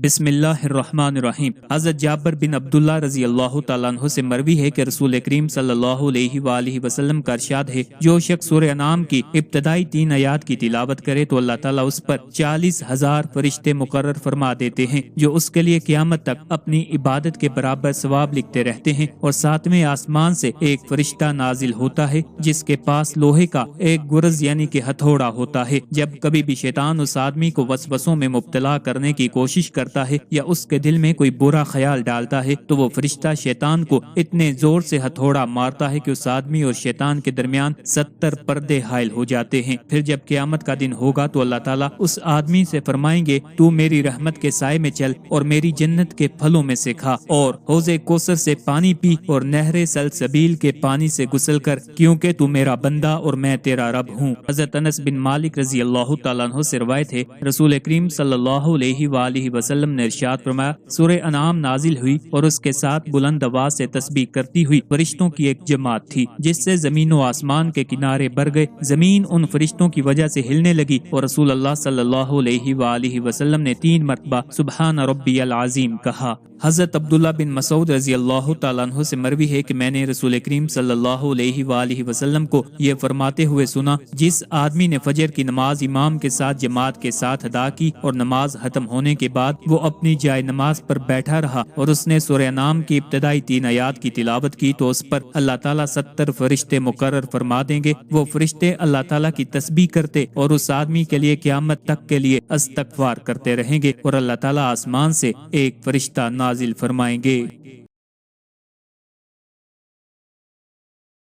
بسم اللہ الرحمن الرحیم۔ حضرت جابر بن عبداللہ رضی اللہ تعالیٰ عنہ سے مروی ہے کہ رسول کریم صلی اللہ علیہ وآلہ وسلم کا ارشاد ہے، جو شخص سورہ انعام کی ابتدائی 3 آیات کی تلاوت کرے تو اللہ تعالیٰ اس پر 40,000 فرشتے مقرر فرما دیتے ہیں، جو اس کے لیے قیامت تک اپنی عبادت کے برابر ثواب لکھتے رہتے ہیں۔ اور 7ویں آسمان سے ایک فرشتہ نازل ہوتا ہے جس کے پاس لوہے کا ایک گرز یعنی کہ ہتھوڑا ہوتا ہے۔ جب کبھی بھی شیطان اس آدمی کو وسوسوں میں مبتلا کرنے کی کوشش کرتا ہے یا اس کے دل میں کوئی برا خیال ڈالتا ہے تو وہ فرشتہ شیطان کو اتنے زور سے ہتھوڑا مارتا ہے کہ اس آدمی اور شیطان کے درمیان 70 پردے حائل ہو جاتے ہیں۔ پھر جب قیامت کا دن ہوگا تو اللہ تعالیٰ اس آدمی سے فرمائیں گے، تو میری رحمت کے سائے میں چل اور میری جنت کے پھلوں میں سے کھا اور حوض کوثر سے پانی پی اور نہر سلسبیل کے پانی سے غسل کر، کیونکہ تو میرا بندہ اور میں تیرا رب ہوں۔ حضرت انس بن مالک رضی اللہ تعالیٰ عنہ سے روایت ہے، رسول کریم صلی اللہ علیہ وآلہ وسلم نے ارشاد فرمایا، سورہ انعام نازل ہوئی اور اس کے ساتھ بلند آواز سے تسبیح کرتی ہوئی فرشتوں کی ایک جماعت تھی، جس سے زمین و آسمان کے کنارے بھر گئے۔ زمین ان فرشتوں کی وجہ سے ہلنے لگی اور رسول اللہ صلی اللہ علیہ وآلہ وسلم نے 3 مرتبہ سبحان ربی العظیم کہا۔ حضرت عبداللہ بن مسعود رضی اللہ تعالیٰ عنہ سے مروی ہے کہ میں نے رسول کریم صلی اللہ علیہ وآلہ وسلم کو یہ فرماتے ہوئے سنا، جس آدمی نے فجر کی نماز امام کے ساتھ جماعت کے ساتھ ادا کی اور نماز ختم ہونے کے بعد وہ اپنی جائے نماز پر بیٹھا رہا اور اس نے سورہ انعام کی ابتدائی 3 آیات کی تلاوت کی تو اس پر اللہ تعالیٰ 70 فرشتے مقرر فرما دیں گے۔ وہ فرشتے اللہ تعالیٰ کی تسبیح کرتے اور اس آدمی کے لیے قیامت تک کے لیے استغفار کرتے رہیں گے، اور اللہ تعالیٰ آسمان سے ایک فرشتہ نازل فرمائیں گے۔